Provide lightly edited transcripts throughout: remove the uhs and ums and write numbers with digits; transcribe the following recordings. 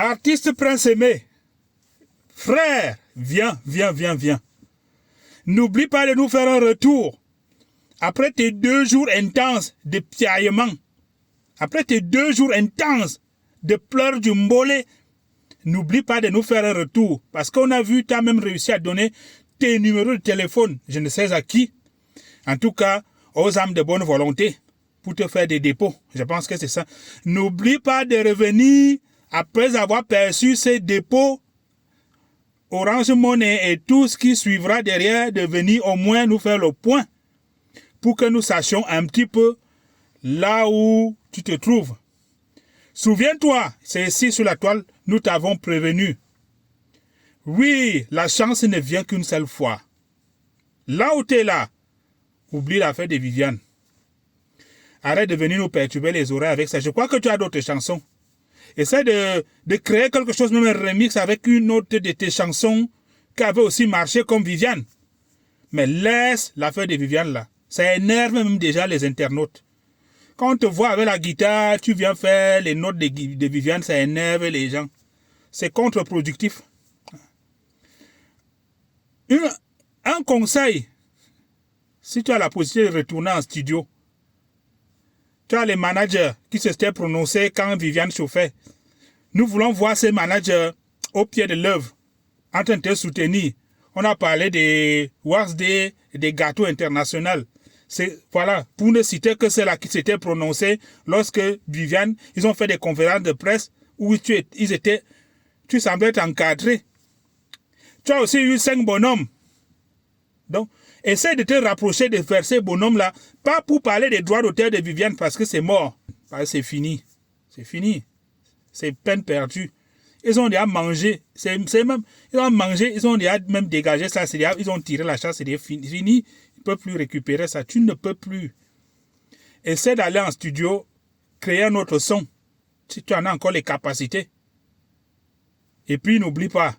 Artiste Prince Aimé, frère, viens. N'oublie pas de nous faire un retour. Après tes 2 jours intenses de piaillement, après tes 2 jours intenses de pleurs du mbolé, n'oublie pas de nous faire un retour. Parce qu'on a vu, tu as même réussi à donner tes numéros de téléphone, je ne sais à qui. En tout cas, aux âmes de bonne volonté, pour te faire des dépôts. Je pense que c'est ça. N'oublie pas de revenir après avoir perçu ces dépôts, Orange Money et tout ce qui suivra derrière, de venir au moins nous faire le point pour que nous sachions un petit peu là où tu te trouves. Souviens-toi, c'est ici sur la toile, nous t'avons prévenu. Oui, la chance ne vient qu'une seule fois. Là où tu es là, oublie l'affaire de Viviane. Arrête de venir nous perturber les oreilles avec ça. Je crois que tu as d'autres chansons. Essaie de créer quelque chose, même un remix avec une autre de tes chansons qui avait aussi marché comme Viviane. Mais laisse l'affaire de Viviane là. Ça énerve même déjà les internautes. Quand on te voit avec la guitare, tu viens faire les notes de Viviane, ça énerve les gens. C'est contre-productif. Un conseil, si tu as la possibilité de retourner en studio, tu as les managers qui se s'étaient prononcés quand Viviane chauffait. Nous voulons voir ces managers au pied de l'œuvre, en train de te soutenir. On a parlé des Wars Day et des gâteaux internationaux. Voilà, pour ne citer que ceux-là qui s'étaient prononcés lorsque Viviane, ils ont fait des conférences de presse où tu semblais être encadré. Tu as aussi eu 5 bonhommes. Donc, essaie de te rapprocher de faire ces bonhommes-là, pas pour parler des droits d'auteur de Viviane parce que c'est mort. Parce que c'est fini. C'est fini. C'est peine perdue. Ils ont déjà mangé. Ils ont déjà même dégagé ça. Ils ont tiré la chasse. C'est fini. Ils ne peuvent plus récupérer ça. Tu ne peux plus. Essaie d'aller en studio, créer un autre son. Si tu en as encore les capacités. Et puis, n'oublie pas.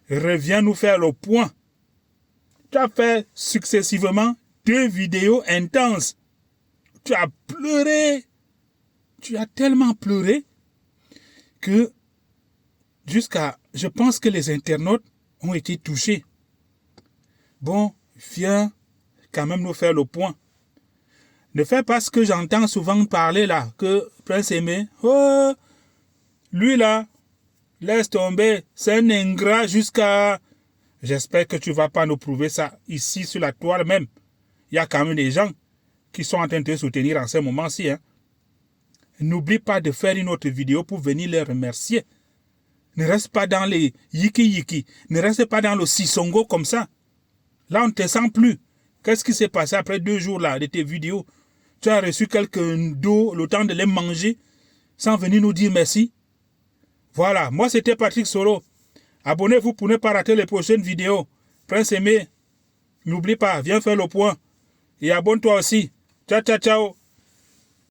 Reviens nous faire le point. Tu as fait successivement 2 vidéos intenses. Tu as pleuré. Tu as tellement pleuré que je pense que les internautes ont été touchés. Bon, viens quand même nous faire le point. Ne fais pas ce que j'entends souvent parler là, que Prince Aimé, oh, lui là, laisse tomber, c'est un ingrat jusqu'à... J'espère que tu ne vas pas nous prouver ça ici sur la toile même. Il y a quand même des gens qui sont en train de te soutenir en ce moment-ci. Hein. N'oublie pas de faire une autre vidéo pour venir les remercier. Ne reste pas dans les yiki-yiki. Ne reste pas dans le sisongo comme ça. Là, on ne te sent plus. Qu'est-ce qui s'est passé après 2 jours là de tes vidéos? Tu as reçu quelques dos, le temps de les manger, sans venir nous dire merci. Voilà, moi c'était Patrick Soro. Abonnez-vous pour ne pas rater les prochaines vidéos. Prince Aimé, n'oublie pas, viens faire le point. Et abonne-toi aussi. Ciao, ciao, ciao.